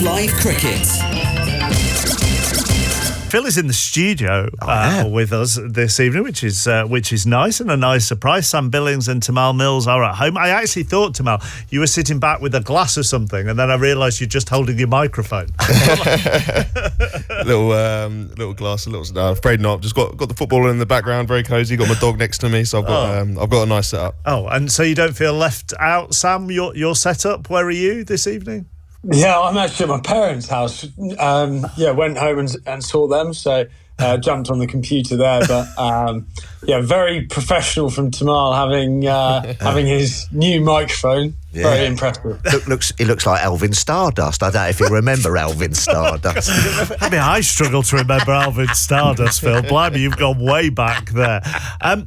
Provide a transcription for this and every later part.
Live Cricket. Phil is in the studio with us this evening, which is nice and a nice surprise. Sam Billings and Tamal Mills are at home. I actually thought, Tamal, you were sitting back with a glass or something, and then I realised you're just holding your microphone. little glass, no, afraid not. Just got the footballer in the background, very cosy. Got my dog next to me, so I've got a nice setup. Oh, and so you don't feel left out, Sam? Your setup. Where are you this evening? Yeah, I'm actually at my parents' house. Went home and saw them, so jumped on the computer there. But very professional from Tamal having his new microphone. Yeah. Very impressive. He looks like Alvin Stardust. I don't know if you remember Alvin Stardust. I mean, I struggle to remember Alvin Stardust, Phil. Blimey, you've gone way back there.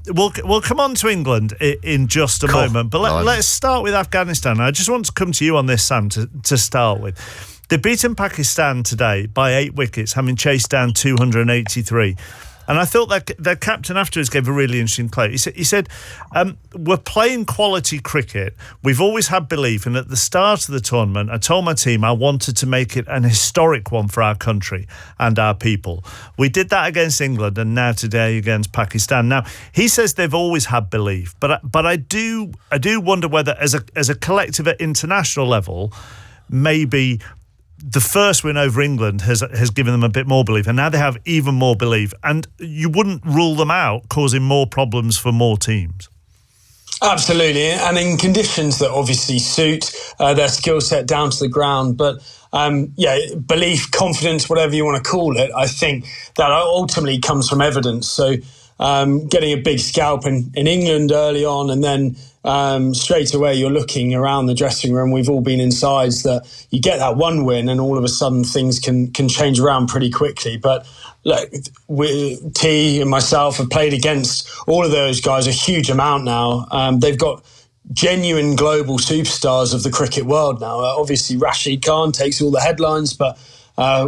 We'll come on to England in just a moment, but let's start with Afghanistan. I just want to come to you on this, Sam, to start with. They've beaten Pakistan today by 8 wickets, having chased down 283. And I thought that their captain afterwards gave a really interesting quote. He said, we're playing quality cricket. We've always had belief, and at the start of the tournament, I told my team I wanted to make it an historic one for our country and our people. We did that against England, and now today against Pakistan. Now, he says they've always had belief, but I do wonder whether, as a collective at international level, maybe the first win over England has given them a bit more belief, and now they have even more belief, and you wouldn't rule them out causing more problems for more teams. Absolutely, and in conditions that obviously suit their skill set down to the ground. But belief, confidence, whatever you want to call it, I think that ultimately comes from evidence. So getting a big scalp in England early on, and then straight away you're looking around the dressing room. We've all been in sides that you get that one win and all of a sudden things can change around pretty quickly. But look, T and myself have played against all of those guys a huge amount now. They've got genuine global superstars of the cricket world now. Obviously Rashid Khan takes all the headlines, but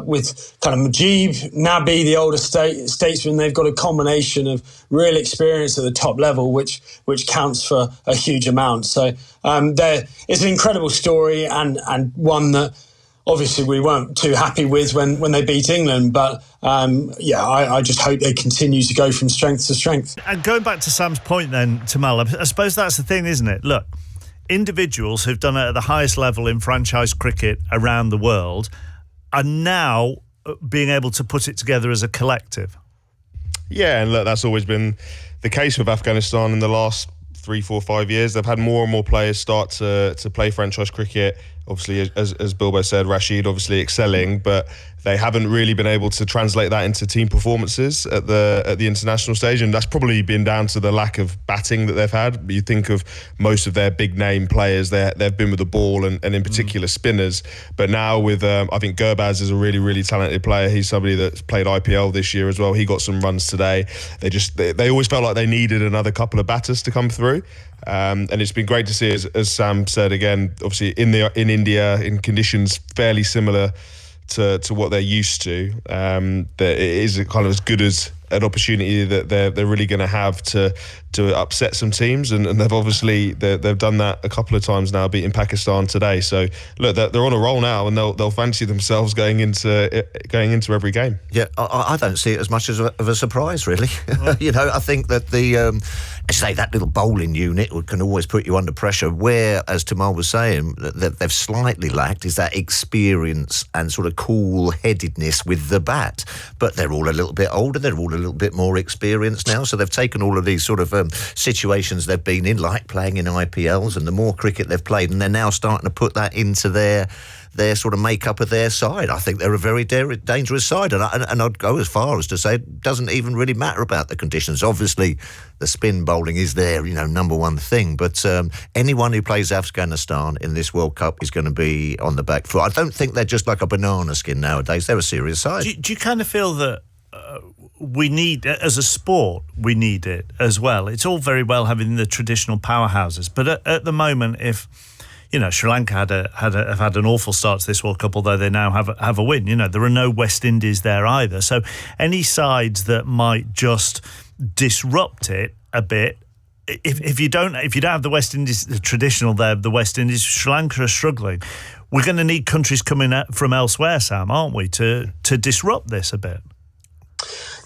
with kind of Mujib, Nabi, the older statesman, they've got a combination of real experience at the top level, which counts for a huge amount. So it's an incredible story and one that obviously we weren't too happy with when they beat England. But I just hope they continue to go from strength to strength. And going back to Sam's point then, Tamal, I suppose that's the thing, isn't it? Look, individuals who've done it at the highest level in franchise cricket around the world are now being able to put it together as a collective. Yeah, and look, that's always been the case with Afghanistan in the last 3, 4, 5 years. They've had more and more players start to play franchise cricket. Obviously, as Bilbo said, Rashid obviously excelling, but they haven't really been able to translate that into team performances at the international stage, and that's probably been down to the lack of batting that they've had. You think of most of their big name players, they've been with the ball and in particular spinners. But now with I think Gurbaz is a really, really talented player. He's somebody that's played IPL this year as well. He got some runs today. They always felt like they needed another couple of batters to come through. And it's been great to see, as Sam said again, obviously in India in conditions fairly similar to what they're used to. That it is kind of as good as an opportunity that they're really going to have to upset some teams, and they've obviously they've done that a couple of times now, beating Pakistan today. So look, they're on a roll now, and they'll fancy themselves going into every game. Yeah, I don't see it as much of a surprise, really. I think that that little bowling unit can always put you under pressure. Where, as Tamal was saying, that they've slightly lacked is that experience and sort of cool-headedness with the bat. But they're all a little bit older. They're all a little bit more experienced now. So they've taken all of these sort of situations they've been in, like playing in IPLs, and the more cricket they've played, and they're now starting to put that into their sort of makeup of their side. I think they're a very dangerous side, and I'd go as far as to say it doesn't even really matter about the conditions. Obviously, the spin bowling is their number one thing, but anyone who plays Afghanistan in this World Cup is going to be on the back foot. I don't think they're just like a banana skin nowadays. They're a serious side. Do you kind of feel that we need, as a sport, we need it as well? It's all very well having the traditional powerhouses, but at the moment, if Sri Lanka have had an awful start to this World Cup, although they now have a win. There are no West Indies there either. So any sides that might just disrupt it a bit, if you don't have the West Indies, the traditional there, the West Indies, Sri Lanka are struggling. we're going to need countries coming from elsewhere, Sam, aren't we, to disrupt this a bit?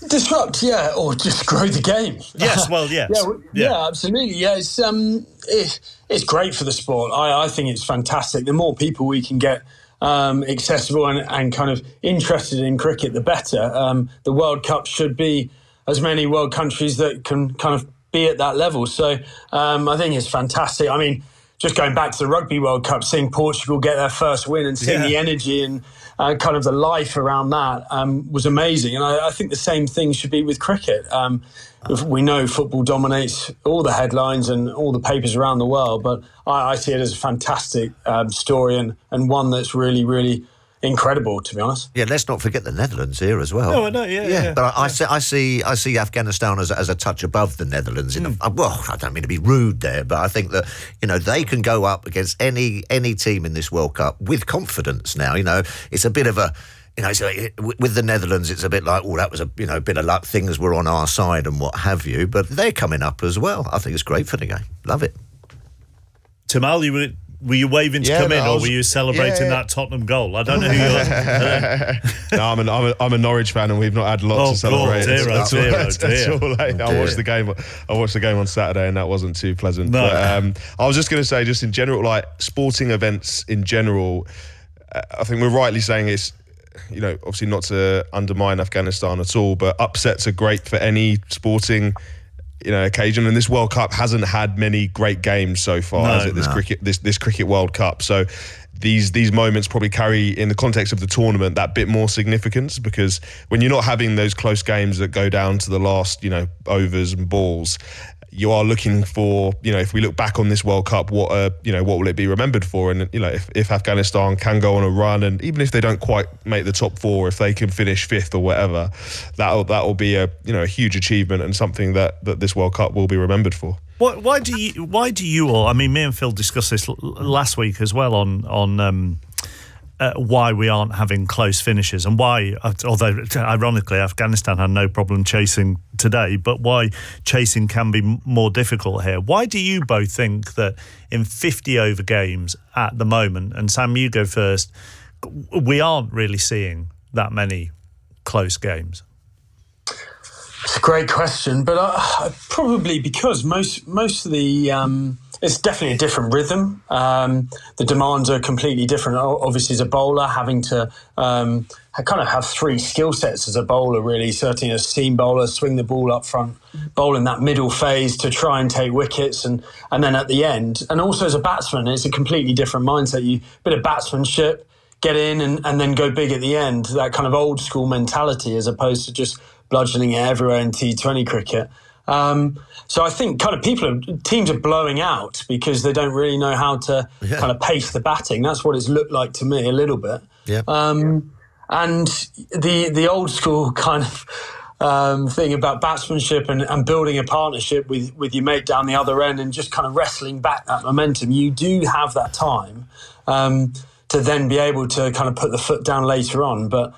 Disrupt, yeah, or just grow the game. Yes, well, yes. Yeah, absolutely. Yeah, it's great for the sport. I think it's fantastic. The more people we can get accessible and kind of interested in cricket, the better. The World Cup should be as many world countries that can kind of be at that level. So I think it's fantastic. I mean, just going back to the Rugby World Cup, seeing Portugal get their first win and seeing the energy and kind of the life around that was amazing. And I think the same thing should be with cricket. We know football dominates all the headlines and all the papers around the world, but I see it as a fantastic story and one that's really, really incredible, to be honest. Yeah, let's not forget the Netherlands here as well. No, I know, yeah. But I see Afghanistan as a touch above the Netherlands. Well, I don't mean to be rude there, but I think that they can go up against any team in this World Cup with confidence now. It's a bit of a. With the Netherlands, it's a bit like, that was a bit of luck. Things were on our side and what have you, but they're coming up as well. I think it's great for the game. Love it. Tamal, were you waving to come in, or were you celebrating that Tottenham goal? I don't know who you're. No, I'm a Norwich fan, and we've not had lots to celebrate. I watched the game on Saturday, and that wasn't too pleasant. No. But I was just going to say, just in general, like sporting events in general, I think we're rightly saying it's. Obviously not to undermine Afghanistan at all, but upsets are great for any sporting, occasion. And this World Cup hasn't had many great games so far, has it? This cricket World Cup. So these moments probably carry, in the context of the tournament, that bit more significance, because when you're not having those close games that go down to the last, overs and balls, you are looking for, if we look back on this World Cup, what will it be remembered for? And, if Afghanistan can go on a run, and even if they don't quite make the top four, if they can finish fifth or whatever, that'll be a huge achievement and something that this World Cup will be remembered for. Why do you all? I mean, me and Phil discussed this last week as well on why we aren't having close finishes, and why, although ironically Afghanistan had no problem chasing today, but why chasing can be more difficult here. Why do you both think that in 50 over games at the moment, and Sam, you go first, we aren't really seeing that many close games? It's a great question, but probably because most of the it's definitely a different rhythm. The demands are completely different. Obviously, as a bowler, having to kind of have three skill sets as a bowler, really. Certainly, as a seam bowler, swing the ball up front, bowl in that middle phase to try and take wickets, and then at the end. And also as a batsman, it's a completely different mindset. Bit of batsmanship, get in and then go big at the end. That kind of old school mentality, as opposed to just bludgeoning it everywhere in T20 cricket. So I think kind of teams are blowing out because they don't really know how to kind of pace the batting. That's what it's looked like to me a little bit. Yeah. And the old school kind of thing about batsmanship and building a partnership with your mate down the other end and just kind of wrestling back that momentum. You do have that time to then be able to kind of put the foot down later on, but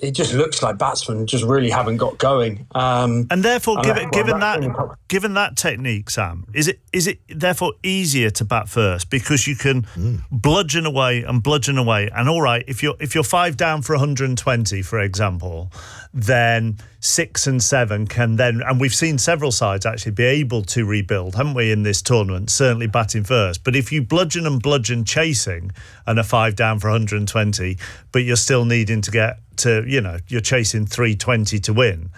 it just looks like batsmen just really haven't got going. And therefore, given that technique, Sam, is it therefore easier to bat first because you can bludgeon away? And all right, if you're 5 down for 120, for example, then 6 and 7 can then, and we've seen several sides actually be able to rebuild, haven't we, in this tournament, certainly batting first. But if you bludgeon chasing and are 5 down for 120, but you're still needing to get to, you're chasing 320 to win.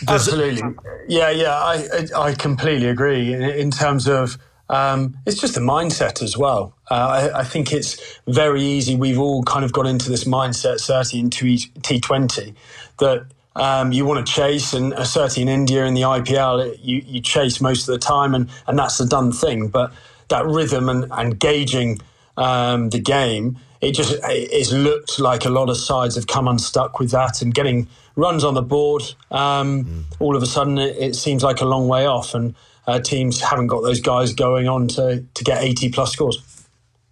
Absolutely. I completely agree in terms of it's just a mindset as well. I think it's very easy. We've all kind of got into this mindset, certainly in T20, that you want to chase, and certainly in India in the IPL, you chase most of the time, and that's a done thing. But that rhythm and gauging the game, it's looked like a lot of sides have come unstuck with that, and getting runs on the board, all of a sudden it seems like a long way off, and teams haven't got those guys going on to get 80 plus scores.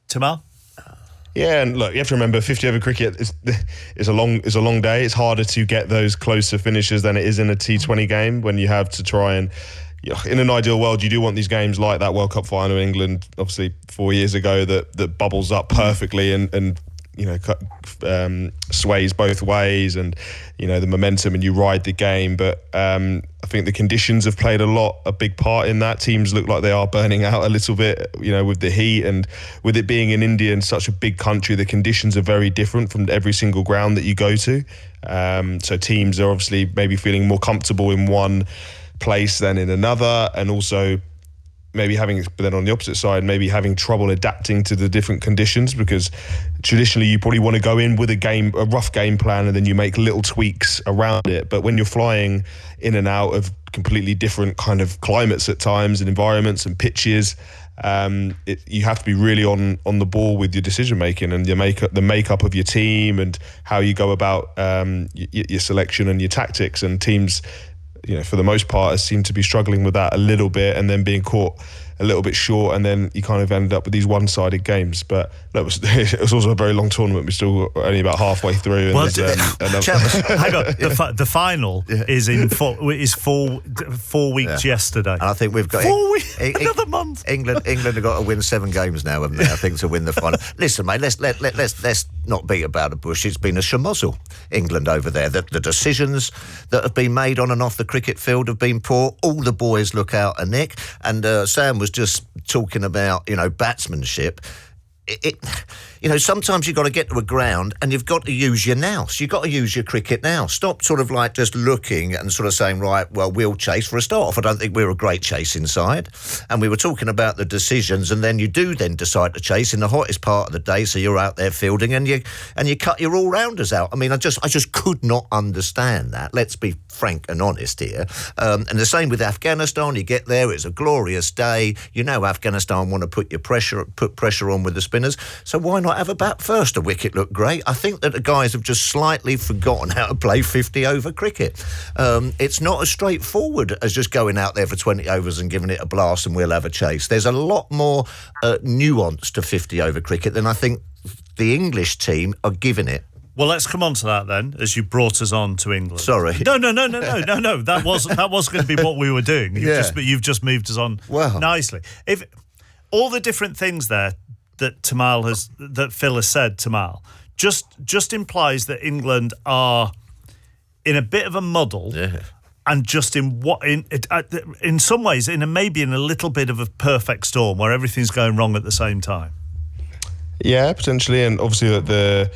Tamal? Yeah, and look, you have to remember 50 over cricket is a long day. It's harder to get those closer finishes than it is in a T20 game when you have to try and in an ideal world, you do want these games like that World Cup final in England, obviously 4 years ago, that bubbles up perfectly and sways both ways, and the momentum, and you ride the game. But I think the conditions have played a big part in that. Teams look like they are burning out a little bit, with the heat, and with it being in India and such a big country, the conditions are very different from every single ground that you go to. So teams are obviously maybe feeling more comfortable in one place than in another, and also maybe but then on the opposite side, maybe having trouble adapting to the different conditions, because traditionally you probably want to go in with a rough game plan, and then you make little tweaks around it. But when you're flying in and out of completely different kind of climates at times and environments and pitches, you have to be really on the ball with your decision making and the makeup of your team and how you go about your selection and your tactics. And teams, for the most part, seem to be struggling with that a little bit, and then being caught a little bit short, and then you kind of end up with these one-sided games. But it was also a very long tournament. We're still only about halfway through. Well, hang on. The final is in 4 weeks yesterday. And I think we've got 4 weeks, another month. England have got to win 7 games now, haven't they? I think, to win the final. Listen, mate, let's not beat about the bush. It's been a schmozzle, England over there. The decisions that have been made on and off the cricket field have been poor. All the boys look out a nick. And Sam was just talking about, batsmanship. Sometimes you've got to get to a ground and you've got to use your nous. You've got to use your cricket now. Stop sort of like just looking and sort of saying, right, well, we'll chase. For a start off, I don't think we're a great chasing side. And we were talking about the decisions, and then you do then decide to chase in the hottest part of the day, so you're out there fielding and you cut your all-rounders out. I mean, I just could not understand that. Let's be frank and honest here. And the same with Afghanistan. You get there, it's a glorious day. Afghanistan want to put pressure on with the spinners. So why not have a bat first? The wicket looked great. I think that the guys have just slightly forgotten how to play 50-over cricket. It's not as straightforward as just going out there for 20 overs and giving it a blast and we'll have a chase. There's a lot more nuance to 50-over cricket than I think the English team are giving it. Well, let's come on to that then, as you brought us on to England. Sorry. No. That was going to be what we were doing. You've just moved us on nicely. If all the different things there that Phil has said, Tamal, just implies that England are in a bit of a muddle, and just in some ways maybe in a little bit of a perfect storm where everything's going wrong at the same time. Yeah, potentially, and obviously the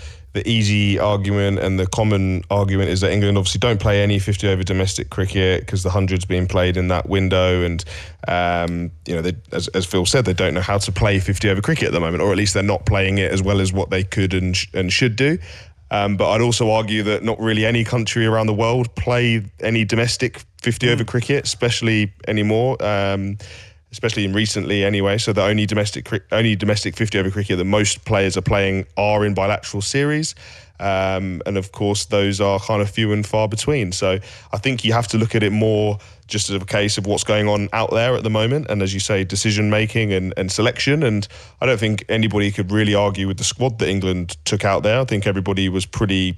easy argument and the common argument is that England obviously don't play any 50-over domestic cricket because the 100's being played in that window, and they, as Phil said, they don't know how to play 50-over cricket at the moment, or at least they're not playing it as well as what they could and should do. But I'd also argue that not really any country around the world play any domestic 50-over cricket, especially anymore. Especially in recently anyway. So the only domestic 50-over cricket that most players are playing are in bilateral series. And of course, those are kind of few and far between. So I think you have to look at it more just as a case of what's going on out there at the moment. And as you say, decision making and selection. And I don't think anybody could really argue with the squad that England took out there. I think everybody was pretty,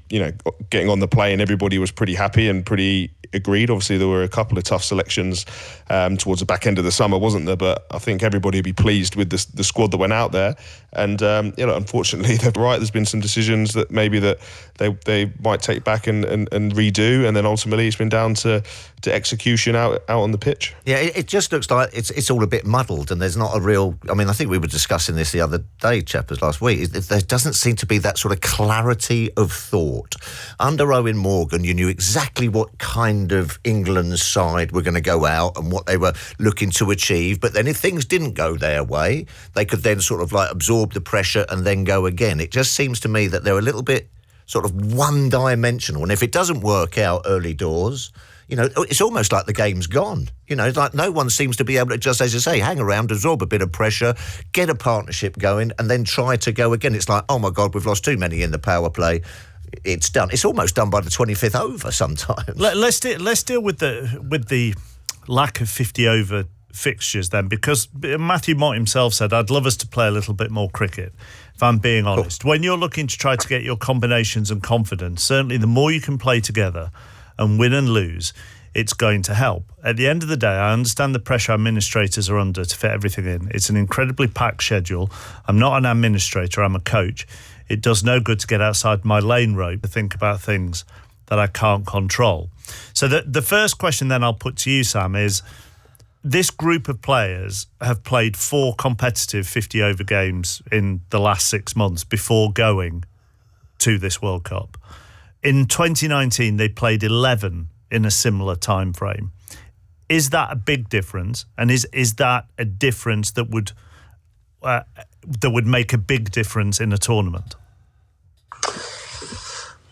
getting on the plane, everybody was pretty happy and pretty agreed. Obviously, there were a couple of tough selections towards the back end of the summer, wasn't there? But I think everybody would be pleased with the squad that went out there. And unfortunately, they're right. There's been some decisions that maybe that they might take back and redo, and then ultimately it's been down to execution out on the pitch. Yeah, it just looks like it's all a bit muddled, and there's not a real. I mean, I think we were discussing this the other day, chappers, last week. There doesn't seem to be that sort of clarity of thought. Under Owen Morgan, you knew exactly what kind of England's side were going to go out and what they were looking to achieve. But then if things didn't go their way, they could then sort of like absorb the pressure and then go again. It just seems to me that they're a little bit sort of one-dimensional. And if it doesn't work out early doors, it's almost like the game's gone. It's like no one seems to be able to just, as you say, hang around, absorb a bit of pressure, get a partnership going, and then try to go again. It's like, oh my God, we've lost too many in the power play. It's done. It's almost done by the 25th over sometimes. Let's deal with the lack of 50-over fixtures then, because Matthew Mott himself said, I'd love us to play a little bit more cricket, if I'm being honest. When you're looking to try to get your combinations and confidence, certainly the more you can play together and win and lose, it's going to help. At the end of the day, I understand the pressure administrators are under to fit everything in. It's an incredibly packed schedule. I'm not an administrator, I'm a coach. It does no good to get outside my lane rope to think about things that I can't control. So the first question then I'll put to you, Sam, is this group of players have played 4 competitive 50-over games in the last 6 months before going to this World Cup. In 2019, they played 11 in a similar time frame. Is that a big difference? And is that a difference that would make a big difference in a tournament?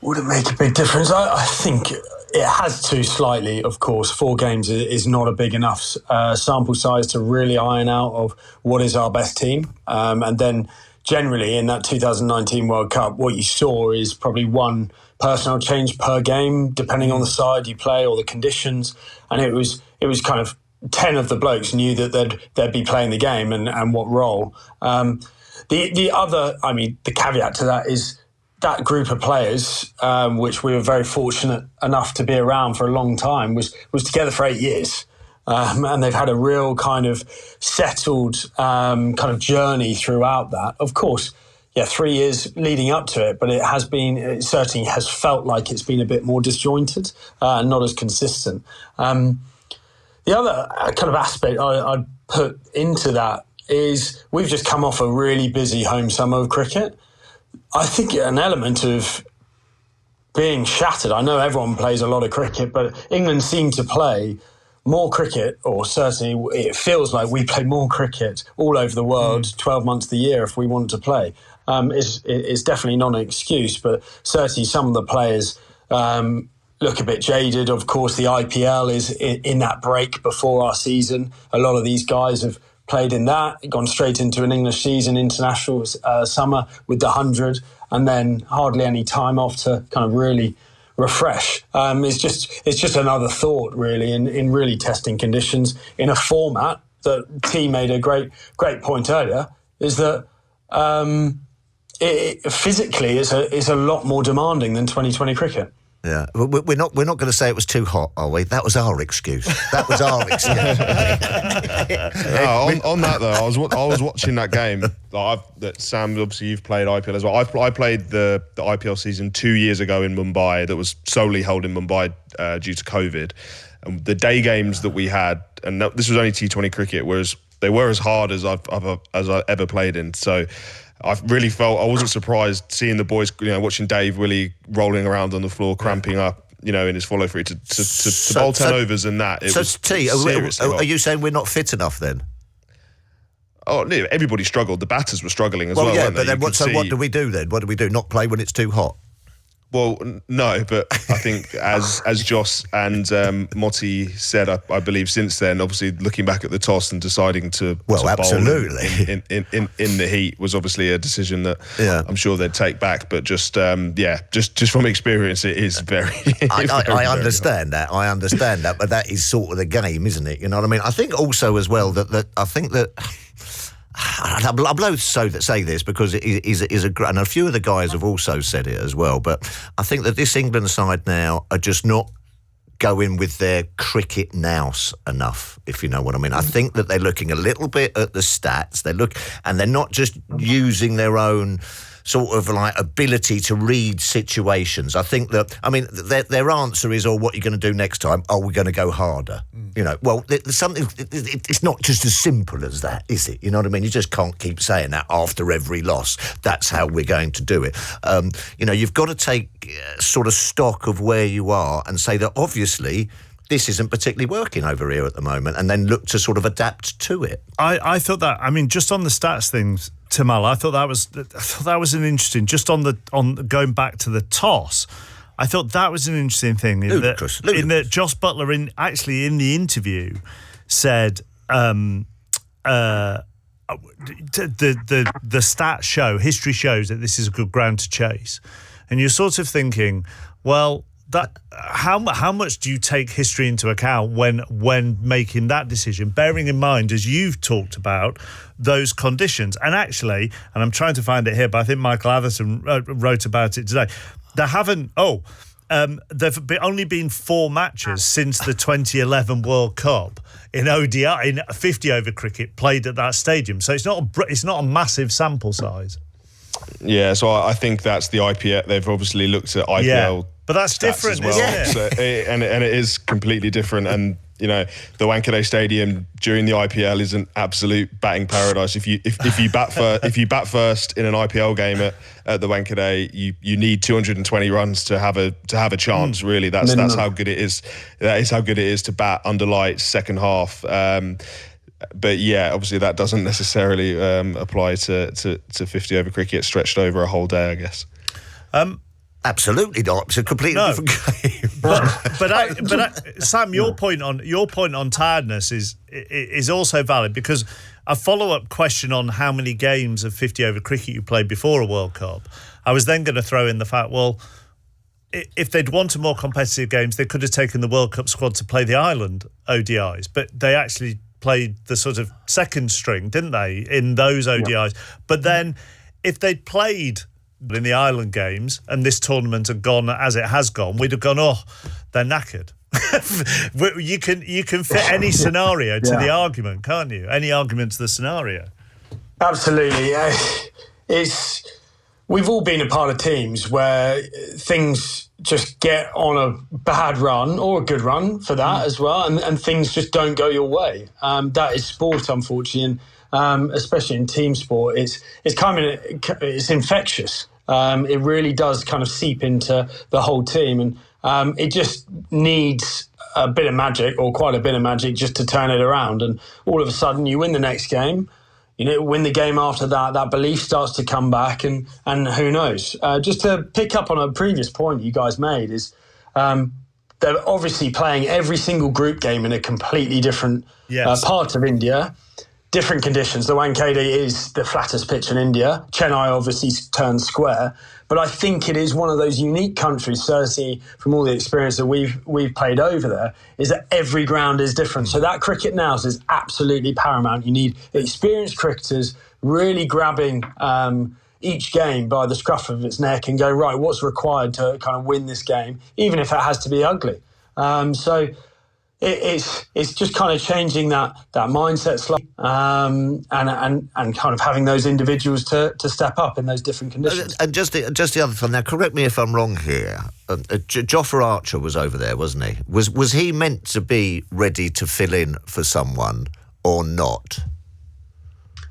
Would it make a big difference? I think it has to slightly, of course. 4 games is not a big enough sample size to really iron out of what is our best team. And then generally in that 2019 World Cup, what you saw is probably 1 personnel change per game, depending on the side you play or the conditions. And it was kind of 10 of the blokes knew that they'd be playing the game and what role. The other, the caveat to that is that group of players, which we were very fortunate enough to be around for a long time, was together for 8 years. And they've had a real kind of settled kind of journey throughout that. Of course, 3 years leading up to it, but it certainly has felt like it's been a bit more disjointed and not as consistent. The other kind of aspect I'd put into that is we've just come off a really busy home summer of cricket. I think an element of being shattered. I know everyone plays a lot of cricket, but England seem to play more cricket, or certainly it feels like we play more cricket all over the world 12 months of the year if we want to play. It's definitely not an excuse, but certainly some of the players look a bit jaded. Of course, the IPL is in that break before our season. A lot of these guys have played in that, gone straight into an English season, international summer with the 100, and then hardly any time off to kind of really refresh. It's just another thought, really, in really testing conditions in a format that T made a great point earlier, is that it physically is a lot more demanding than 2020 cricket. Yeah, we're not going to say it was too hot, are we? That was our excuse. On that though, I was watching that game. That Sam, obviously you've played IPL as well. I played the IPL season 2 years ago in Mumbai. That was solely held in Mumbai due to COVID. And the day games that we had, and this was only T20 cricket, they were as hard as I've ever played in. So I really felt, I wasn't surprised seeing the boys, watching Dave Willie rolling around on the floor, cramping up, in his follow through to bowl 10 overs and that. Are you saying we're not fit enough then? Oh, no, everybody struggled. The batters were struggling as well. Yeah, weren't but they? then what do we do then? What do we do? Not play when it's too hot? Well, no, but I think as Joss and Motti said, I believe since then, obviously looking back at the toss and deciding to absolutely bowl in the heat was obviously a decision that I'm sure they'd take back. But just from experience, it is very. I understand that. I understand that, but that is sort of the game, isn't it? You know what I mean? I think also as well that I think that. I'm loath to say this because it is and a few of the guys have also said it as well, but I think that this England side now are just not going with their cricket nous enough, if you know what I mean. I think that they're looking a little bit at the stats. And they're not just using their own sort of like ability to read situations. I think that, their answer is, what are you going to do next time? We're going to go harder. There's something, it's not just as simple as that, is it? You know what I mean? You just can't keep saying that after every loss. That's how we're going to do it. You've got to take sort of stock of where you are and say that obviously this isn't particularly working over here at the moment, and then look to sort of adapt to it. I thought that, just on the stats things, Tamal, I thought that was an interesting, just on going back to the toss, I thought that was an interesting thing. Ludicrous. In that Joss Butler in the interview said the stats show, history shows that this is a good ground to chase. And you're sort of thinking, well, that how much do you take history into account when making that decision, bearing in mind, as you've talked about, those conditions? And actually, and I'm trying to find it here, but I think Michael Atherton wrote about it today, they haven't only been 4 matches since the 2011 World Cup in ODI, in 50 over cricket, played at that stadium. So it's not a massive sample size. Yeah, so I think that's the IPL. They've obviously looked at IPL. Yeah, but that's different, as well. isn't it? So and it is completely different. And you know, the Wankhede Stadium during the IPL is an absolute batting paradise. If you bat first in an IPL game at the Wankhede, you need 220 runs to have a chance. Really, that's how good it is. That is how good it is to bat under lights, second half. But yeah, obviously that doesn't necessarily apply to 50 over cricket stretched over a whole day, I guess. Absolutely not. It's a completely different game. But Sam, your point on tiredness is also valid, because a follow-up question on how many games of 50 over cricket you played before a World Cup, I was then going to throw in the fact, well, if they'd wanted more competitive games, they could have taken the World Cup squad to play the Ireland ODIs, but they actually played the sort of second string, didn't they, in those ODIs? Yeah. But then if they'd played in the Ireland games and this tournament had gone as it has gone, we'd have gone, oh, they're knackered. You can fit any scenario to the argument, can't you? Any argument to the scenario. Absolutely. We've all been a part of teams where things just get on a bad run, or a good run for that as well, and things just don't go your way. That is sport, unfortunately, and especially in team sport, it's infectious. It really does kind of seep into the whole team, and it just needs a bit of magic, or quite a bit of magic, just to turn it around. And all of a sudden, you win the next game. You know, win the game after that, that belief starts to come back, and who knows? Just to pick up on a previous point you guys made is they're obviously playing every single group game in a completely different part of India, different conditions. The Wankhede is the flattest pitch in India. Chennai obviously turns square. But I think it is one of those unique countries, certainly from all the experience that we've played over there, is that every ground is different. So that cricket now is absolutely paramount. You need experienced cricketers really grabbing each game by the scruff of its neck and go, right, what's required to kind of win this game, even if it has to be ugly. So it's just kind of changing that mindset slightly, and kind of having those individuals to step up in those different conditions. And just the other thing, now correct me if I'm wrong here. Jofra Archer was over there, wasn't he? Was he meant to be ready to fill in for someone or not?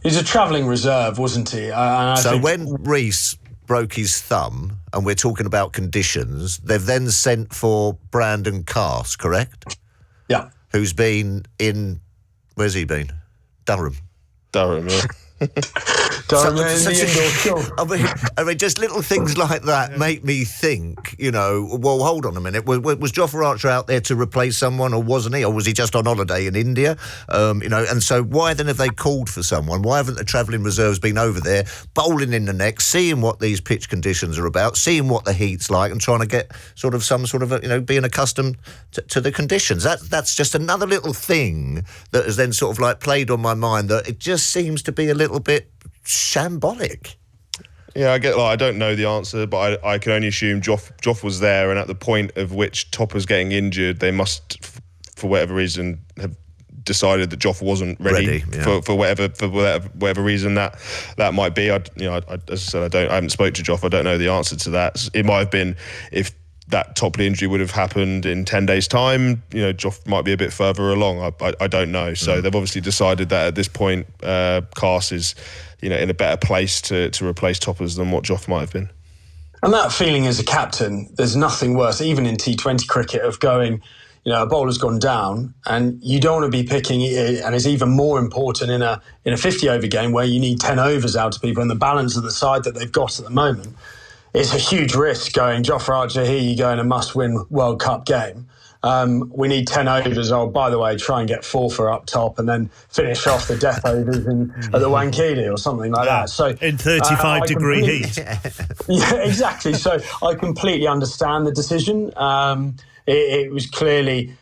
He's a travelling reserve, wasn't he? So when Reece broke his thumb, and we're talking about conditions, they've then sent for Brandon Cass, correct? Yeah. Who's been in... Where's he been? Durham, yeah. I mean, just little things like that make me think, well, hold on a minute. Was Jofra Archer out there to replace someone, or wasn't he? Or was he just on holiday in India? And so why then have they called for someone? Why haven't the travelling reserves been over there, bowling in the neck, seeing what these pitch conditions are about, seeing what the heat's like, and trying to get sort of some sort of, being accustomed to the conditions? That's just another little thing that has then sort of like played on my mind, that it just seems to be a little bit shambolic. Yeah, I don't know the answer, but I can only assume Joff was there, and at the point of which Top was getting injured, they must, for whatever reason, have decided that Joff wasn't ready for whatever reason that might be. As I said, I haven't spoke to Joff. I don't know the answer to that. It might have been if that Topley injury would have happened in 10 days' time, Joff might be a bit further along. I don't know. So they've obviously decided that at this point, Cass is, in a better place to replace Toppers than what Joff might have been. And that feeling as a captain, there's nothing worse, even in T20 cricket, of going, a bowler's gone down, and you don't want to be picking it, and it's even more important in a 50-over game where you need 10 overs out of people, and the balance of the side that they've got at the moment. It's a huge risk going, Jofra Archer, here you go in a must-win World Cup game. We need 10 overs. Oh, by the way, try and get 4 for up top, and then finish off the death overs at the Wankhede or something like that. So in 35-degree heat. Yeah, exactly. So I completely understand the decision. It was clearly...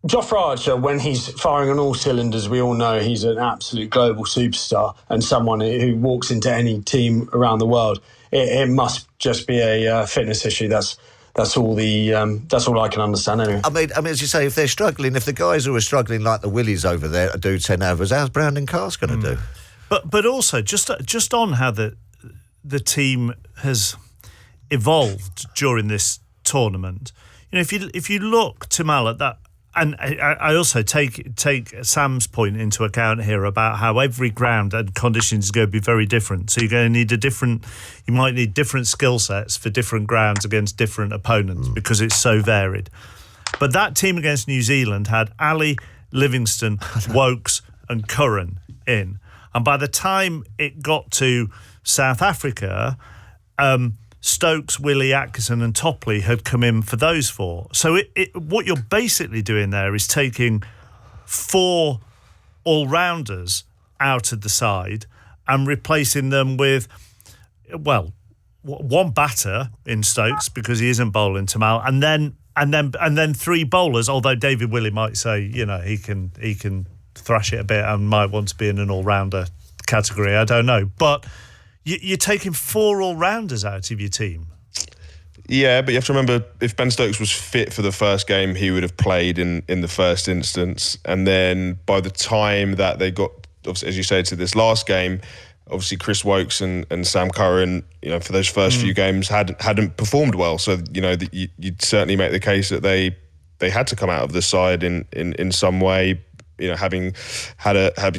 Jofra Archer, when he's firing on all cylinders, we all know he's an absolute global superstar and someone who walks into any team around the world. It must just be a fitness issue. That's that's all I can understand anyway. I mean, as you say, if they're struggling, if the guys who are struggling like the Willies over there do 10 overs, how's Brandon Carr's going to do? But also just on how the team has evolved during this tournament. If you look, Tamal, at that, and I also take Sam's point into account here about how every ground and conditions is going to be very different. So you're going to need you might need different skill sets for different grounds against different opponents because it's so varied. But that team against New Zealand had Ali, Livingston, Wokes and Curran in. And by the time it got to South Africa, Stokes, Willie, Atkinson and Topley had come in for those 4. So what you're basically doing there is taking 4 all-rounders out of the side and replacing them with, well, 1 batter in Stokes because he isn't bowling Tamal, and then 3 bowlers, although David Willey might say, he can thrash it a bit and might want to be in an all-rounder category, I don't know. But you're taking 4 all-rounders out of your team. Yeah, but you have to remember, if Ben Stokes was fit for the first game, he would have played in the first instance. And then by the time that they got, as you say, to this last game, obviously Chris Wokes and Sam Curran, for those first few games hadn't performed well. So, you'd certainly make the case that they had to come out of the side in some way. Having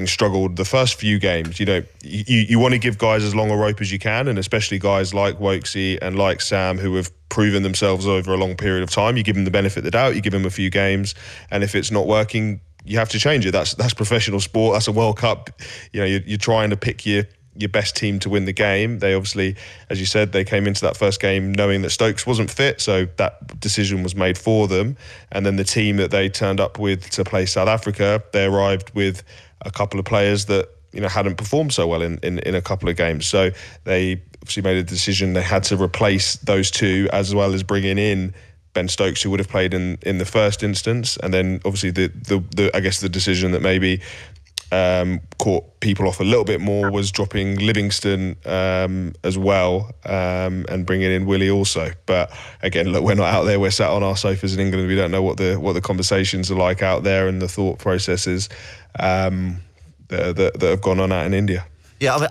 struggled the first few games, you want to give guys as long a rope as you can, and especially guys like Wokesy and like Sam who have proven themselves over a long period of time. You give them the benefit of the doubt, you give them a few games, and if it's not working, you have to change it. That's professional sport. That's a World Cup. You're trying to pick your best team to win the game. They obviously, as you said, they came into that first game knowing that Stokes wasn't fit, so that decision was made for them. And then the team that they turned up with to play South Africa, they arrived with a couple of players that hadn't performed so well in a couple of games. So they obviously made a decision. They had to replace those 2 as well as bringing in Ben Stokes, who would have played in the first instance. And then obviously the I guess the decision that maybe caught people off a little bit more was dropping Livingston as well and bringing in Willie also. But again, look, we're not out there. We're sat on our sofas in England. We don't know what the conversations are like out there and the thought processes that have gone on out in India. Yeah,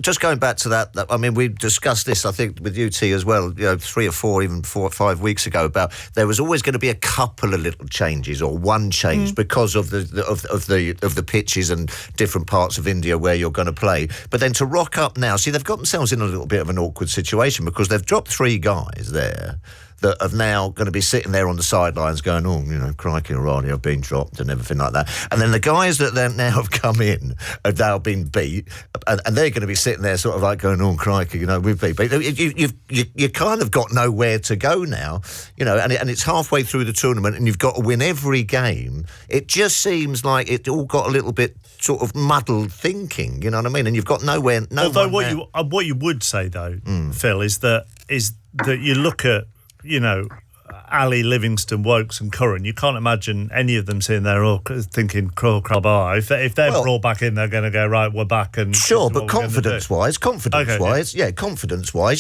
just going back to that, we discussed this, I think, with UT as well, 3 or 4, even 4 or 5 weeks ago, about there was always going to be a couple of little changes or one change because of the pitches and different parts of India where you're going to play. But then to rock up now, see, they've got themselves in a little bit of an awkward situation because they've dropped 3 guys there that are now going to be sitting there on the sidelines going, crikey, already I've been dropped and everything like that. And then the guys that then now have come in have now been beat, and they're going to be sitting there sort of like going, crikey, we've been beat. You kind of got nowhere to go now, and it's halfway through the tournament and you've got to win every game. It just seems like it all got a little bit sort of muddled thinking, you know what I mean? And you've got nowhere. Although what you would say though, Phil, is that you look at Ali, Livingston, Wokes and Curran, you can't imagine any of them sitting there all thinking, if they're brought back in, they're going to go, right, we're back. And sure, but confidence-wise,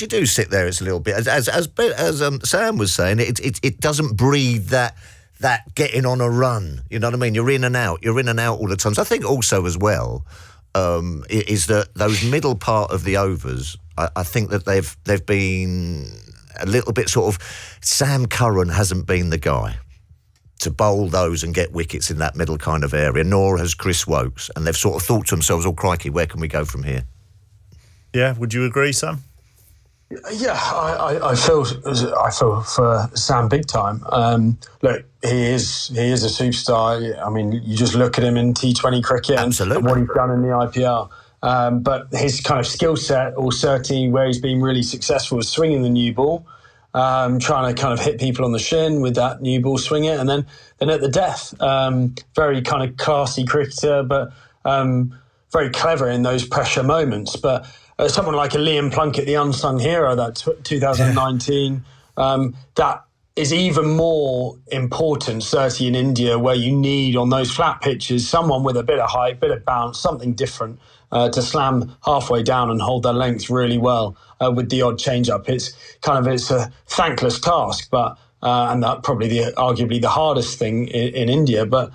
you do sit there, it's a little bit, as Sam was saying, it doesn't breathe that getting on a run, you know what I mean? You're in and out all the time. So I think also as well, is that those middle part of the overs, I think that they've been a little bit sort of, Sam Curran hasn't been the guy to bowl those and get wickets in that middle kind of area, nor has Chris Wokes. And they've sort of thought to themselves, crikey, where can we go from here? Yeah, would you agree, Sam? Yeah, I feel for Sam big time. Look, he is a superstar. I mean, you just look at him in T20 cricket and what he's done in the IPL. But his kind of skill set, or certainly where he's been really successful, is swinging the new ball, trying to kind of hit people on the shin with that new ball, swing it, and then at the death. Very kind of classy cricketer, but very clever in those pressure moments. But someone like a Liam Plunkett, the unsung hero, that 2019, that is even more important, certainly in India, where you need, on those flat pitches, someone with a bit of height, bit of bounce, something different. to slam halfway down and hold their length really well with the odd change-up. It's a thankless task, but and that probably arguably the hardest thing in India, but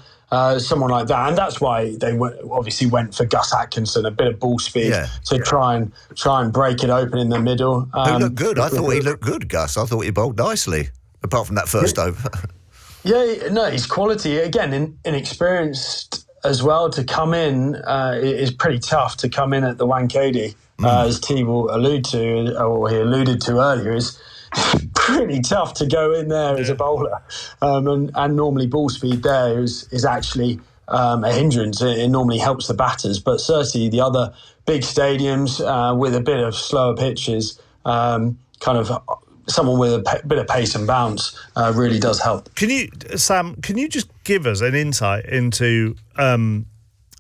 someone like that, and that's why they obviously went for Gus Atkinson, a bit of ball speed to try and break it open in the middle. He looked good. I thought he looked good, Gus. I thought he bowled nicely, apart from that first over. Yeah, no, he's quality. Again, inexperienced as well. To come in is pretty tough. To come in at the Wankhede, as T will allude to, or he alluded to earlier, is pretty tough to go in there as a bowler. And normally ball speed there is actually a hindrance. It normally helps the batters. But certainly the other big stadiums with a bit of slower pitches, someone with a bit of pace and bounce really does help. Sam, can you just give us an insight into...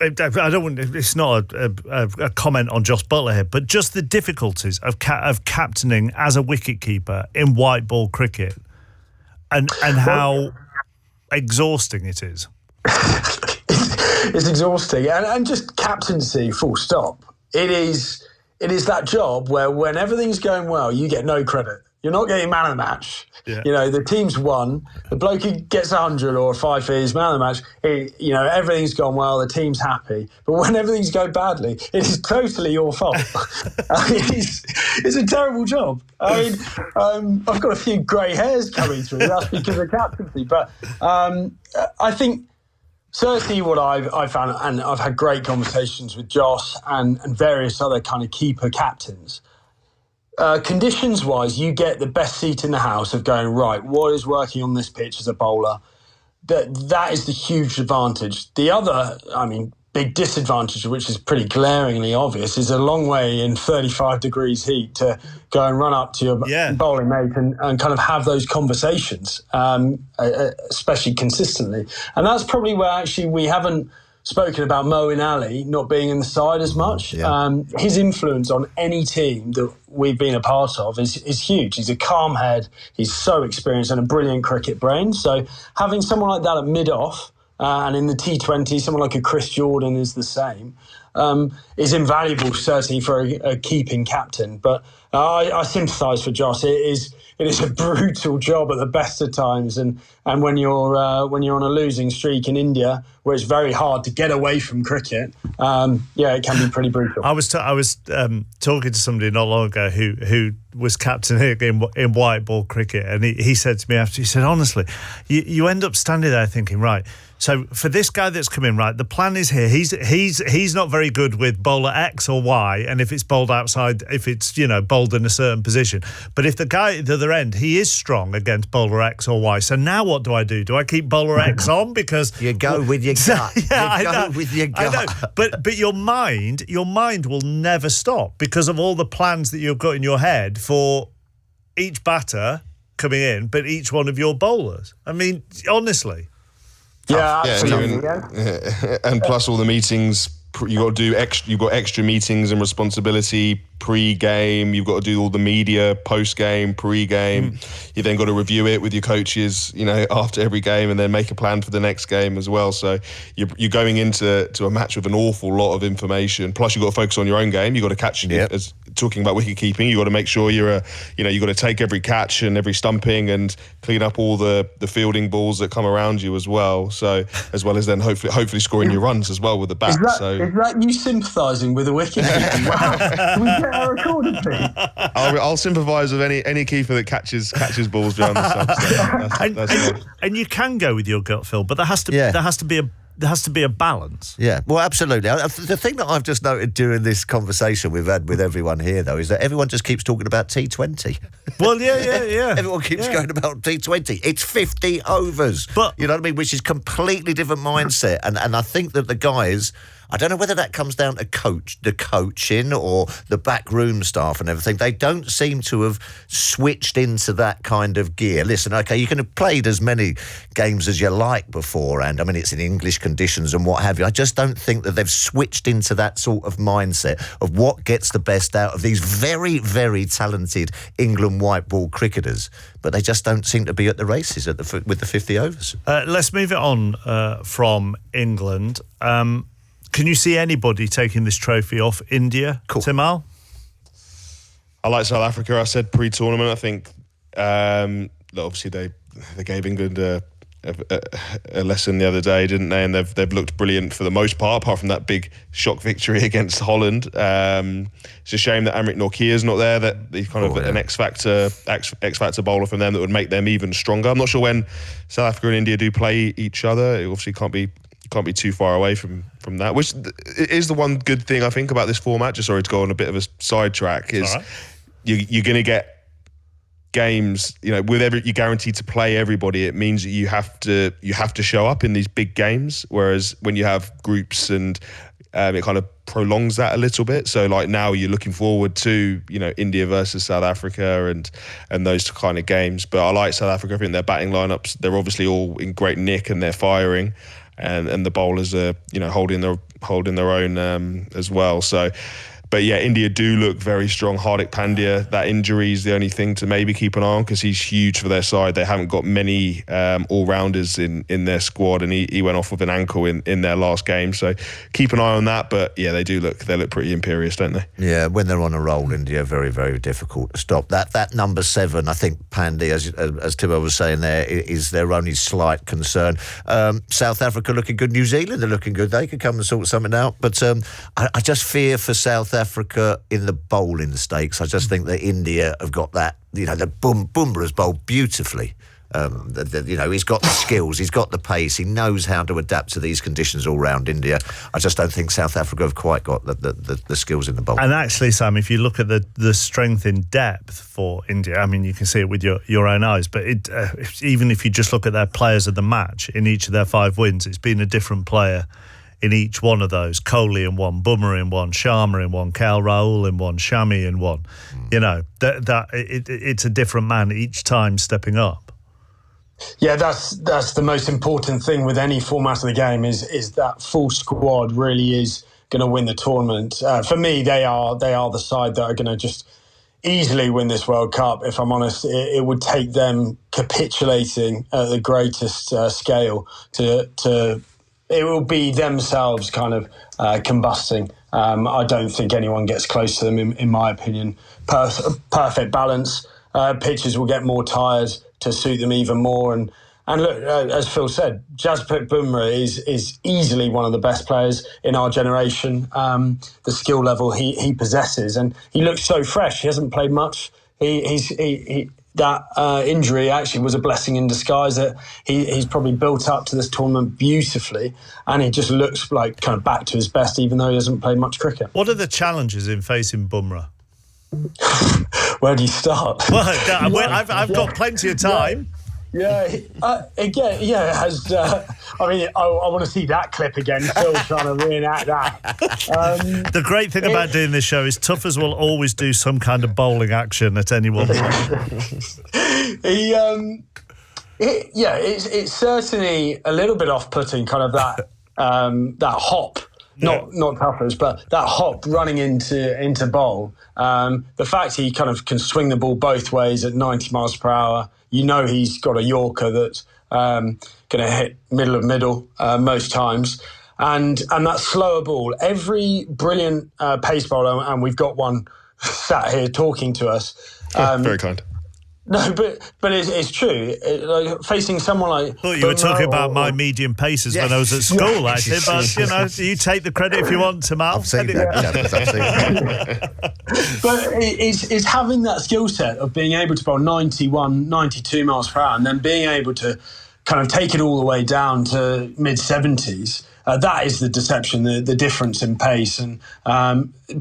I don't want. It's not a comment on Joss Butler here, but just the difficulties of captaining as a wicketkeeper in white ball cricket, and how exhausting it is. It's exhausting, and just captaincy. Full stop. It is that job where when everything's going well, you get no credit. You're not getting man of the match. Yeah. You know, the team's won. The bloke who gets 100 or 5 is man of the match. Everything's gone well. The team's happy. But when everything's going badly, it is totally your fault. It's a terrible job. I mean, I've got a few grey hairs coming through. That's because of captaincy. But I think certainly what I've found, and I've had great conversations with Joss and various other kind of keeper captains. Conditions-wise, you get the best seat in the house of going, right, what is working on this pitch as a bowler? That is the huge advantage. The other, big disadvantage, which is pretty glaringly obvious, is a long way in 35 degrees heat to go and run up to your bowling mate and kind of have those conversations, especially consistently. And that's probably where actually we haven't spoken about Moeen Ali not being in the side as much. His influence on any team that we've been a part of is huge. He's a calm head. He's so experienced and a brilliant cricket brain. So having someone like that at mid-off and in the T20, someone like a Chris Jordan is the same, is invaluable, certainly for a keeping captain. But I sympathise for Joss. It is a brutal job at the best of times, and when you're on a losing streak in India, where it's very hard to get away from cricket, it can be pretty brutal. I was talking to somebody not long ago who was captain here in white ball cricket, and he said to me after, he said, honestly, you end up standing there thinking, right, so for this guy that's come in, right, the plan is here. He's not very good with bowler X or Y, and if it's bowled outside, if it's bowled in a certain position. But if the guy at the other end, he is strong against bowler X or Y. So now what do? Do I keep bowler X on because you go with your gut? Yeah, you go with your gut. I know. But your mind will never stop because of all the plans that you've got in your head for each batter coming in, but each one of your bowlers. I mean, honestly. Yeah, absolutely. And plus all the meetings you got to do extra. You've got extra meetings and responsibility pre-game. You've got to do all the media post-game, pre-game. You then got to review it with your coaches, after every game, and then make a plan for the next game as well. So you're going into a match with an awful lot of information. Plus you've got to focus on your own game. You've got to catch. As talking about wicket keeping, you've got to make sure you've got to take every catch and every stumping and clean up all the fielding balls that come around you as well. So as well as then hopefully scoring your runs as well with the bat. Is that you sympathising with the wicket keeping? Wow. Can we get our recording, please? I'll sympathise with any keeper that catches balls behind the stumps. And you can go with your gut, Phil, but there has to be a balance. Yeah, well, absolutely. The thing that I've just noted during this conversation we've had with everyone here, though, is that everyone just keeps talking about T20. Well, yeah. Everyone keeps going about T20. It's 50 overs. But you know what I mean? Which is completely different mindset. And I think that the guys, I don't know whether that comes down to the coaching or the backroom staff and everything. They don't seem to have switched into that kind of gear. Listen, okay, you can have played as many games as you like beforehand. I mean, it's in English conditions and what have you. I just don't think that they've switched into that sort of mindset of what gets the best out of these very, very talented England white ball cricketers. But they just don't seem to be at the races with the 50 overs. Let's move it on from England. Can you see anybody taking this trophy off India, Timal? I like South Africa. I said pre-tournament. I think obviously they gave England a lesson the other day, didn't they? And they've looked brilliant for the most part, apart from that big shock victory against Holland. It's a shame that Amrit Nortje's not there. That he's kind of an X factor bowler from them that would make them even stronger. I'm not sure when South Africa and India do play each other. It obviously can't be too far away from that. Which is the one good thing I think about this format. Just sorry to go on a bit of a sidetrack. Is you're going to get games, with you're guaranteed to play everybody. It means that you have to show up in these big games. Whereas when you have groups and it kind of prolongs that a little bit. So like now you're looking forward to India versus South Africa and those kind of games. But I like South Africa. I think their batting lineups, they're obviously all in great nick and they're firing, and the bowlers are holding their own as well. So. But yeah, India do look very strong. Hardik Pandya, that injury is the only thing to maybe keep an eye on because he's huge for their side. They haven't got many all-rounders in their squad, and he went off with an ankle in their last game. So keep an eye on that. But yeah, they look pretty imperious, don't they? Yeah, when they're on a roll, India, very, very difficult to stop. That number 7, I think Pandya, as Timo was saying there, is their only slight concern. South Africa looking good. New Zealand are looking good. They could come and sort something out. But I just fear for South Africa in the bowling stakes. I just think that India have got that, the Bumrah's bowled beautifully. He's got the skills, he's got the pace, he knows how to adapt to these conditions all round India. I just don't think South Africa have quite got the skills in the bowl. And actually, Sam, if you look at the strength in depth for India, I mean, you can see it with your own eyes, but even if you just look at their players of the match, in each of their 5 wins, it's been a different player in each one of those. Kohli in one, Bumrah in one, Sharma in one, KL Rahul in one, Shami in one. It's a different man each time stepping up. Yeah, that's the most important thing with any format of the game is that full squad really is going to win the tournament. For me, they are the side that are going to just easily win this World Cup. If I'm honest, it would take them capitulating at the greatest scale to it will be themselves kind of combusting. I don't think anyone gets close to them, in my opinion. Perfect balance. Pitches will get more tired to suit them even more. And look, as Phil said, Jasprit Bumrah is easily one of the best players in our generation. The skill level he possesses, and he looks so fresh. He hasn't played much. That injury actually was a blessing in disguise. That he's probably built up to this tournament beautifully, and he just looks like kind of back to his best, even though he hasn't played much cricket. What are the challenges in facing Bumrah? Where do you start? Well, I've got plenty of time. It has. I want to see that clip again. Phil trying to reenact that. The great thing about doing this show is Tuffers will always do some kind of bowling action at any one point. It's certainly a little bit off-putting, kind of that hop. Not Tuffers, but that hop running into bowl. The fact he kind of can swing the ball both ways at 90 miles per hour. He's got a Yorker that's going to hit middle most times. And that slower ball, every brilliant pace bowler, and we've got one sat here talking to us. Very kind. No, but it's true. Facing someone like... I thought you were talking about my medium paces when I was at school, actually. But, you take the credit if you want, Timal. I've seen that. But it's having that skill set of being able to bowl 91, 92 miles per hour and then being able to kind of take it all the way down to mid-70s. That is the deception, the difference in pace, and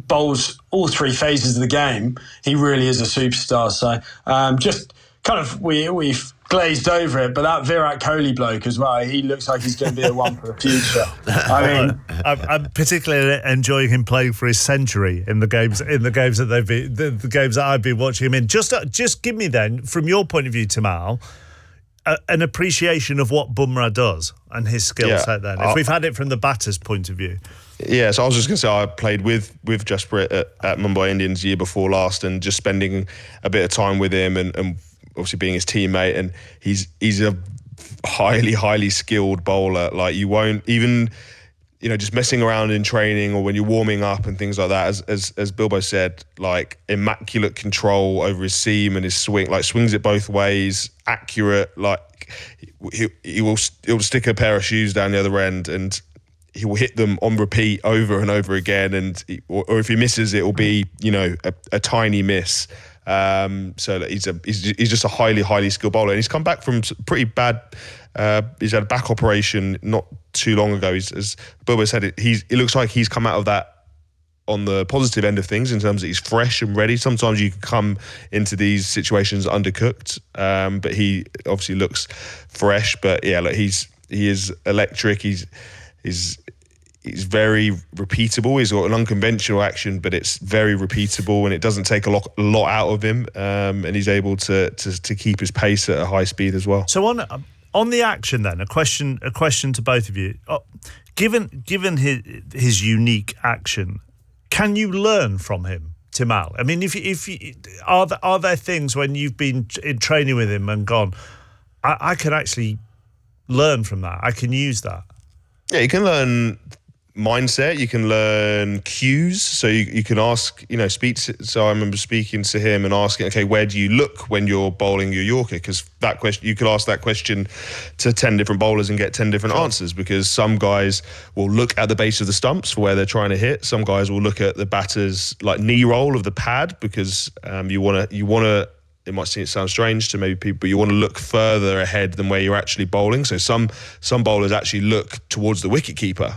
bowls all 3 phases of the game. He really is a superstar. So just kind of we've glazed over it, but that Virat Kohli bloke as well, he looks like he's going to be the one for the future. I'm particularly enjoying him playing for his century in the games that the games that I've been watching him in. Just give me then, from your point of view, Timal, an appreciation of what Bumrah does and his skill set then, if we've had it from the batter's point of view. Yeah, so I was just going to say I played with Jasprit at Mumbai Indians year before last, and just spending a bit of time with him and obviously being his teammate, and he's a highly skilled bowler. Like, you won't even... just messing around in training or when you're warming up and things like that, as Bilbo said, like immaculate control over his seam and his swing, like swings it both ways, accurate, like he'll stick a pair of shoes down the other end and he will hit them on repeat over and over again, and or if he misses, it will be a tiny miss. So that he's just a highly skilled bowler, and he's come back from pretty bad. He's had a back operation not too long ago. As Bilbo said, it looks like he's come out of that on the positive end of things in terms that he's fresh and ready. Sometimes you can come into these situations undercooked, but he obviously looks fresh. But yeah, he is electric. He's very repeatable. He's got an unconventional action, but it's very repeatable, and it doesn't take a lot out of him. And he's able to keep his pace at a high speed as well. So on the action, then a question to both of you. Given his unique action, can you learn from him, Timal? I mean, are there things when you've been in training with him and gone, I can actually learn from that. I can use that. Yeah, you can learn mindset, you can learn cues, so you can ask, so I remember speaking to him and asking, okay, where do you look when you're bowling your Yorker? Because that question, you could ask that question to 10 different bowlers and get 10 different answers, because some guys will look at the base of the stumps for where they're trying to hit, some guys will look at the batter's like knee roll of the pad, because you want to it might sound strange to maybe people, but you want to look further ahead than where you're actually bowling. So some bowlers actually look towards the wicketkeeper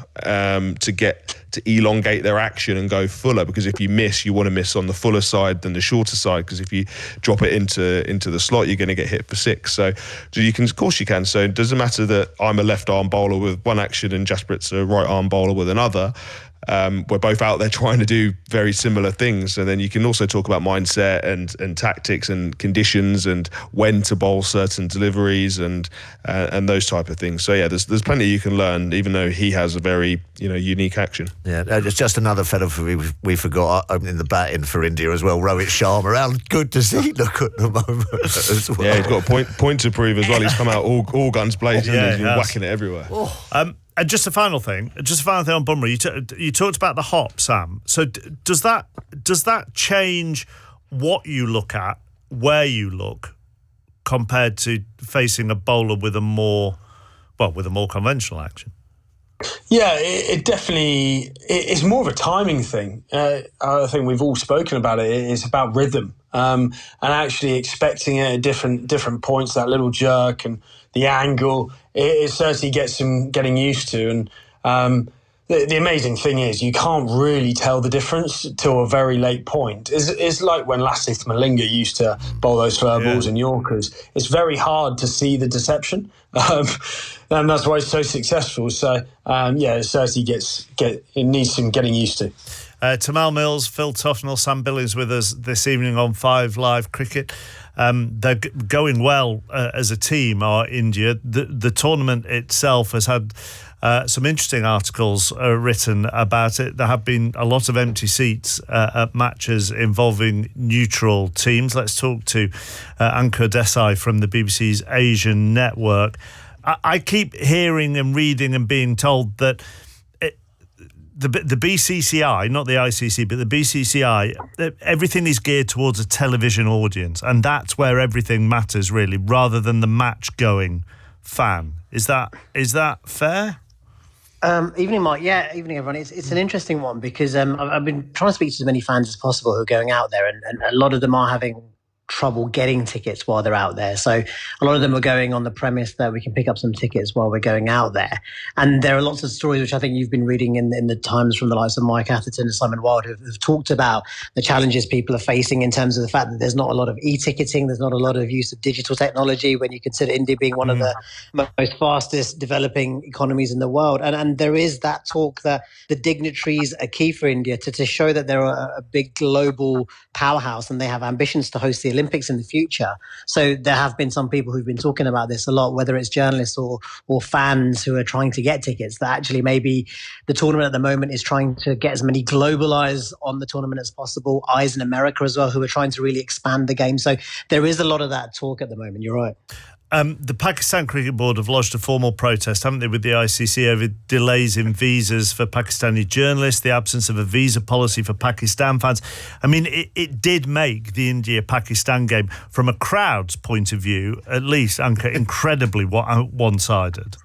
to elongate their action and go fuller, because if you miss, you want to miss on the fuller side than the shorter side, because if you drop it into the slot, you're going to get hit for 6. So you can, of course you can. So it doesn't matter that I'm a left arm bowler with one action and Jaspreet's a right arm bowler with another. We're both out there trying to do very similar things, and then you can also talk about mindset and tactics and conditions and when to bowl certain deliveries and those type of things. So yeah, there's plenty you can learn, even though he has a very unique action. Yeah, it's just another fellow we forgot opening the batting for India as well, Rohit Sharma. How good does he look at the moment as well? Yeah, he's got a point to prove as well. He's come out all guns blazing, and he's been whacking it everywhere. And just a final thing on Bumrah. You talked about the hop, Sam. So does that change what you look at, where you look, compared to facing a bowler with a more conventional action? Yeah, it definitely it's more of a timing thing. I think we've all spoken about it. It's about rhythm, and actually expecting it at different points. That little jerk and the angle. It certainly gets him getting used to. And the amazing thing is you can't really tell the difference till a very late point. It's like when Lasith Malinga used to bowl those balls and Yorkers. It's very hard to see the deception. And that's why it's so successful. So, it certainly it needs some getting used to. Timal Mills, Phil Tufnell, Sam Billings with us this evening on 5 Live Cricket. They're going well as a team, are India. The tournament itself has had some interesting articles written about it. There have been a lot of empty seats at matches involving neutral teams. Let's talk to Ankur Desai from the BBC's Asian network. I keep hearing and reading and being told that the BCCI, not the ICC, but the BCCI, everything is geared towards a television audience, and that's where everything matters, really, rather than the match-going fan. Is that fair? Evening, Mike. Yeah, evening, everyone. It's an interesting one because I've been trying to speak to as many fans as possible who are going out there, and a lot of them are having trouble getting tickets while they're out there. So a lot of them are going on the premise that we can pick up some tickets while we're going out there. And there are lots of stories which I think you've been reading in the Times from the likes of Mike Atherton and Simon Wilde who've talked about the challenges people are facing in terms of the fact that there's not a lot of e-ticketing, there's not a lot of use of digital technology when you consider India being one of the most fastest developing economies in the world. And there is that talk that the dignitaries are key for India to show that they're a big global powerhouse and they have ambitions to host the Olympics in the future. So there have been some people who've been talking about this a lot, whether it's journalists or fans who are trying to get tickets, that actually maybe the tournament at the moment is trying to get as many global eyes on the tournament as possible, eyes in America as well, who are trying to really expand the game. So there is a lot of that talk at the moment. You're right. The Pakistan Cricket Board have lodged a formal protest, haven't they, with the ICC over delays in visas for Pakistani journalists, the absence of a visa policy for Pakistan fans. I mean, it did make the India-Pakistan game, from a crowd's point of view, at least, Anka, incredibly one-sided.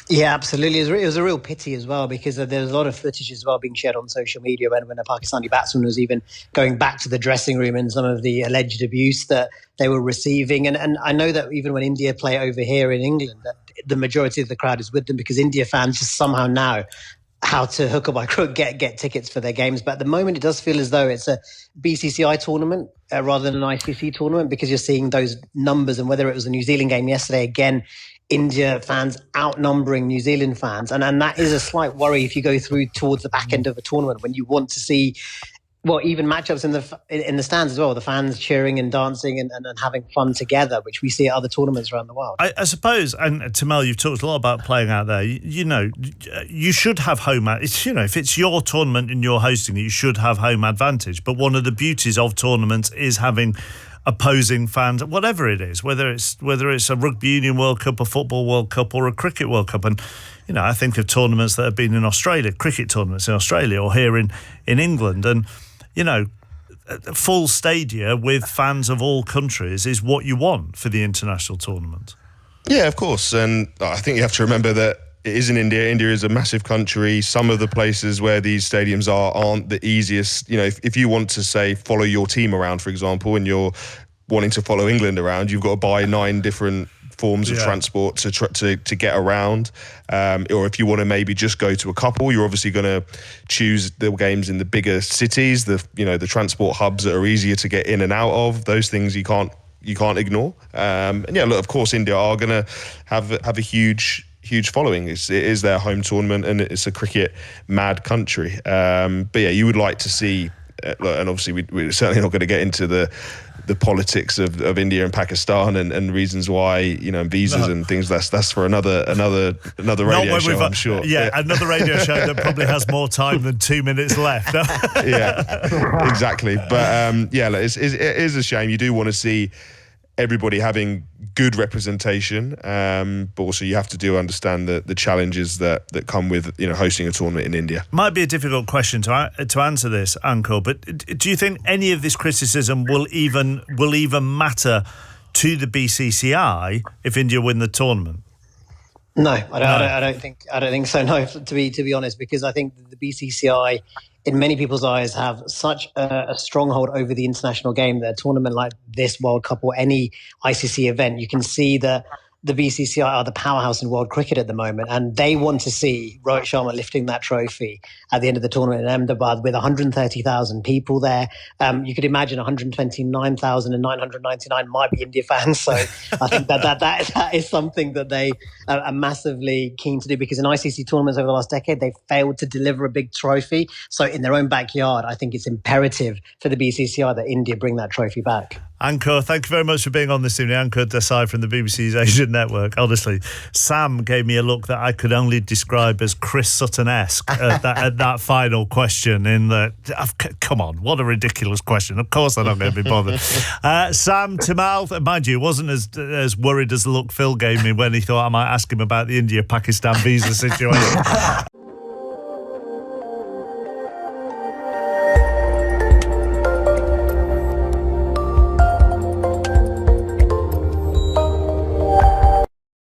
Yeah, absolutely. It was a real pity as well, because there's a lot of footage as well being shared on social media when a Pakistani batsman was even going back to the dressing room and some of the alleged abuse that they were receiving. And I know that even when India play over here in England, that the majority of the crowd is with them, because India fans just somehow know how to hook or by crook get tickets for their games. But at the moment, it does feel as though it's a BCCI tournament rather than an ICC tournament, because you're seeing those numbers. And whether it was the New Zealand game yesterday, again, India fans outnumbering New Zealand fans. And that is a slight worry if you go through towards the back end of a tournament, when you want to see, well, even matchups in the stands as well, the fans cheering and dancing and having fun together, which we see at other tournaments around the world. I suppose, and Tamal, you've talked a lot about playing out there. You should have home. If it's your tournament and you're hosting it, you should have home advantage. But one of the beauties of tournaments is having opposing fans, whatever it is, whether it's a Rugby Union World Cup, a Football World Cup, or a Cricket World Cup. And I think of tournaments that have been in Australia, cricket tournaments in Australia, or here in England, and full stadia with fans of all countries is what you want for the international tournament. Yeah, of course. And I think you have to remember that it is in India. India is a massive country. Some of the places where these stadiums aren't the easiest. If you want to, say, follow your team around, for example, and you're wanting to follow England around, you've got to buy 9 different forms of transport to get around. Or if you want to maybe just go to a couple, you're obviously going to choose the games in the bigger cities, the transport hubs that are easier to get in and out of. Those things you can't ignore. And yeah, look, of course, India are going to have a huge following. It is their home tournament, and it's a cricket mad country. But yeah, you would like to see, and obviously we're certainly not going to get into the politics of India and Pakistan and reasons why, visas and things. That's for another radio show, I'm sure. Yeah, another radio show that probably has more time than 2 minutes left. Yeah, exactly. But it is a shame. You do want to see everybody having good representation, but also you have to understand the challenges that come with hosting a tournament in India. Might be a difficult question to answer this, Anko, but do you think any of this criticism will even matter to the BCCI if India win the tournament? No, I don't think so. No, to be honest, because I think the BCCI, in many people's eyes, have such a stronghold over the international game that a tournament like this World Cup or any ICC event, you can see that the BCCI are the powerhouse in world cricket at the moment, and they want to see Rohit Sharma lifting that trophy at the end of the tournament in Ahmedabad with 130,000 people there. You could imagine 129,999 might be India fans. So I think that is something that they are massively keen to do, because in ICC tournaments over the last decade, they've failed to deliver a big trophy. So in their own backyard, I think it's imperative for the BCCI that India bring that trophy back. Ankur, thank you very much for being on this evening. Ankur Desai from the BBC's Asian Network. Honestly, Sam gave me a look that I could only describe as Chris Sutton-esque at that final question. Come on, what a ridiculous question. Of course I'm not going to be bothered. Sam, Tamal, mind you, wasn't as worried as the look Phil gave me when he thought I might ask him about the India-Pakistan visa situation.